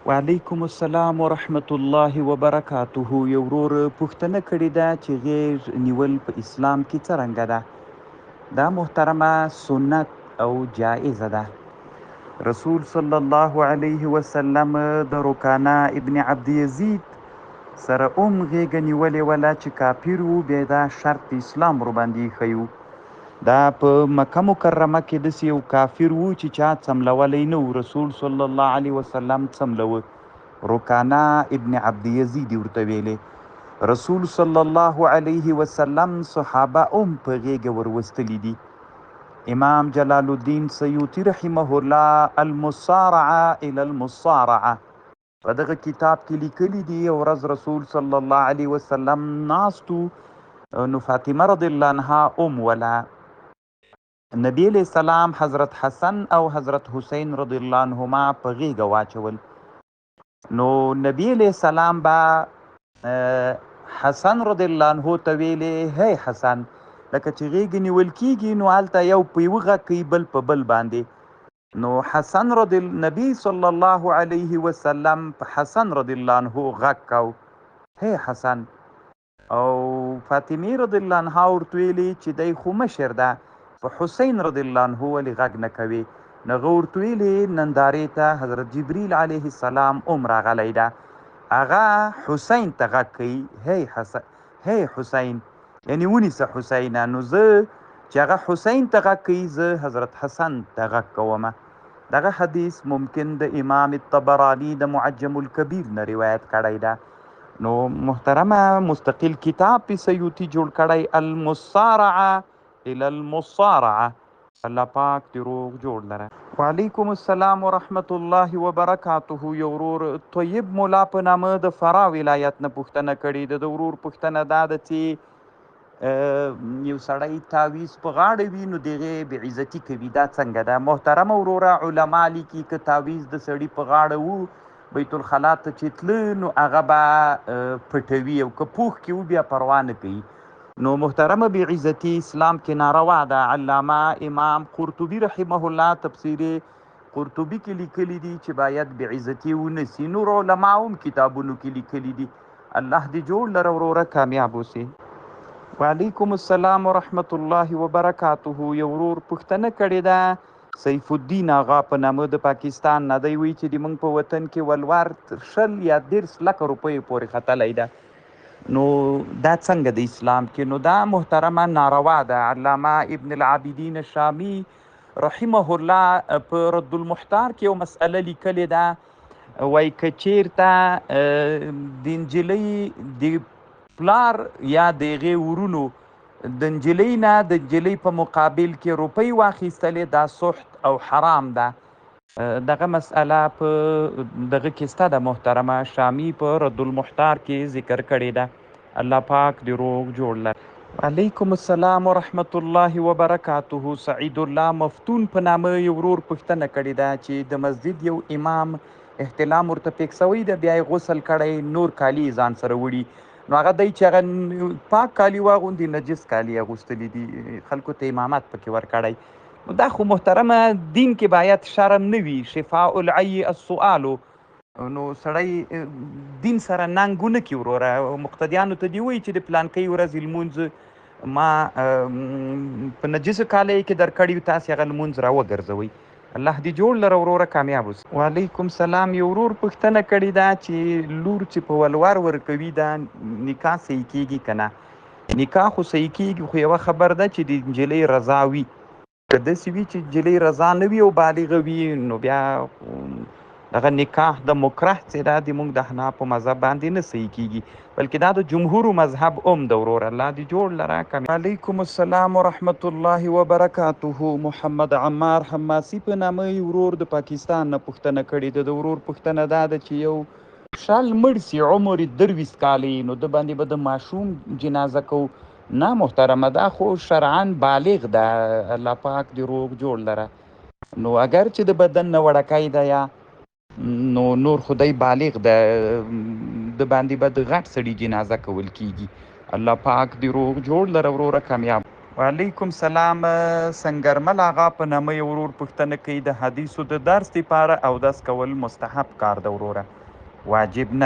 وعلیکم السلام ورحمت الله وبرکاته. یو ورور پوښتنه کړې ده چې غیږ نیول په اسلام کې څرنګه ده. دا محترمه سنت او جائزه ده. رسول صلی الله علیه وسلم د رکانه ابن عبد یزید سره غیږه نیولې وله چې کافر وو، بیا دا شرط اسلام ورباندې ایښی وو. دا په مکه مکرمه کې داسې یو کافر وو چې چا څملولی نه و. رسول صلی الله علیه وسلم څملوه. رکانه ابن عبد یزید یې ورته ویلې. رسول صلی الله علیه وسلم صحابه په غیږه وروستلي دي. امام جلال الدین سیوطي رحمه الله المصارعه الى المصارعه په دغه کتاب کې لیکلي دي. یو ورځ رسول صلی الله علیه وسلم ناستو، نو فاطمه رضی الله عنها ولا نبی علیہ السلام حضرت حسن او حضرت حسین رضی الله عنهما په غیږه واچول. نو نبی علیہ السلام با حسن رضی الله عنه ته ویلې، هی حسن، لکه چې غیږه نیول کیږي نو هلته یو په یوه غږ کوي، بل په بل باندې. نو حسن نبی صلی الله علیه وسلم په حسن رضی الله عنه غږ کو، هی حسن. او فاطمه رضی الله عنها ورته ویلې چې دی خو مشر ده، په حسین رضی الله عنه ولې غږ نه کوي؟ نو هغه ورته ویلې نندارې ته حضرت جبریل علیه السلام راغلی ده، هغه حسین ته غږ کوي، هی حسن، هی حسین، یعنی ونیسه حسینه. نو زه چې هغه حسین ته غږ کوي، زه حضرت حسن ته غږ کومه. دغه حدیث ممکن د امام الطبراني د معجم الکبیر نه روایت کړی ده. نو محترمه مستقل کتاب پې سیوطي جوړ کړی، المصارعه الى المصارعه. الله پاک دې روغ جوړ لره. وعلیکم السلام ورحمت الله وبرکاته. یو ورور طیب مولا په نامه د فرا ولایت نه پوښتنه کړې ده. د ورور پوښتنه دا ده چې یو سړی تعویض په غاړه وي نو د هغې بېعزتي کوي، دا څنګه ده؟ محترمه وروره علما لیکي که تعویض د سړي په غاړه وو، بیت الخلا ته چې تله نو هغه به پټوي، او که پوښ کې وو بیا پروا نه کوي. نو محترمه بېعزتي اسلام کې ناروا ده. علامه امام قرطبي رحمه الله تفسیر قرطبي کې لیکلي دي چې باید بېعزتي ونسي. نور علما هم کتابونو کې لیکلي دي. الله دې جوړ لره وروره، کامیاب اوسي. وعلیکم السلام ورحمت الله وبرکاته. یو ورور پوښتنه کړې ده، سیف الدین آغا په نامه د پاکستان نه. دی وایي چې د موږ په وطن کې ولور 100 یا 150 لکه روپیو پورې ختلی ده. نو دا څنګه د اسلام کې؟ نو دا محترمه ناروا ده. علامه ابن العابدین شامی رحمه الله په رد المحتار کې یو مسئله لیکلې ده، وایي که چیرته د نجلۍ د پلار یا د هغې ورونو د نجلۍ نه د نجلۍ په مقابل کې روپۍ واخیستلې، دا سحت او حرام ده. دغه مسئله په دغه کې سته ده، محترمه شامی په رد المحتار کې ذکر کړې ده. الله پاک دې روغ جوړ لره. وعلیکم السلام ورحمت الله وبرکاته. سعید الله مفتون په نامه یو ورور پوښتنه کړې ده چې د مسجد یو امام احتلام ورته پیک سوی ده، بیا یې غسل کړی، نور کالي ځان سره وړي. نو هغه دی چې هغه پاک کالي واغوندي، نجس کالي اغوستلي دي، خلکو ته امامت پکې ورکړی. نو دا خو محترمه دین کې باید شرم نه وي، شفاء العی السؤالو. نو سړی دین سره ننګ ونه کړي وروره. مقتدیانو ته دې وایي چې د پلانکۍ ورځې لمونځ ما په نجسو کالیو کې درکړي، تاسې هغه لمونځ راوګرځوئ. الله دې جوړ لره وروره، کامیاب اوسئ. وعلیکم سلام. یو ورور پوښتنه کړې ده چې لور چې په ولور ورکوي دا نکاح صحیح کیږي که نه؟ نکاح خو صحیح کیږي، خو یوه خبر ده چې د نجلۍ رضا وي. که داسې وي چې نجلۍ رضا نه وي او بالغه وي، نو بیا دغه نکاح د مکره چې دا د موږ د احنافو مذهب باندې نه صحیح کیږي، بلکې دا د جمهورو مذهب د ورور. الله دې جوړ لره. وعلیکم السلام ورحمت الله وبرکاته. محمد عمار حماسي په نامه یو ورور د پاکستان نه پوښتنه کړې ده. د ورور پوښتنه دا ده چې یو شل مړ سي، عمر یې 23 کالې، نو د باندې به د ماشوم جنازه کوو؟ نه محترمه، دا خو شرعاً بالغ ده. الله پاک دې روغ جوړ لره. نو اگر چې د بدن نه وړکی ده یا نو نور خدای بالغ ده، د باندې به د غټ سړي جنازه کول کیږي. الله پاک دې روغ جوړ لره وروره، کامیاب. وعلیکم سلام. سنگرمل آغا په نامه یې ورور پوښتنه کوي د حدیثو د درس دپاره اودس کول مستحب کار ده وروره، واجب نه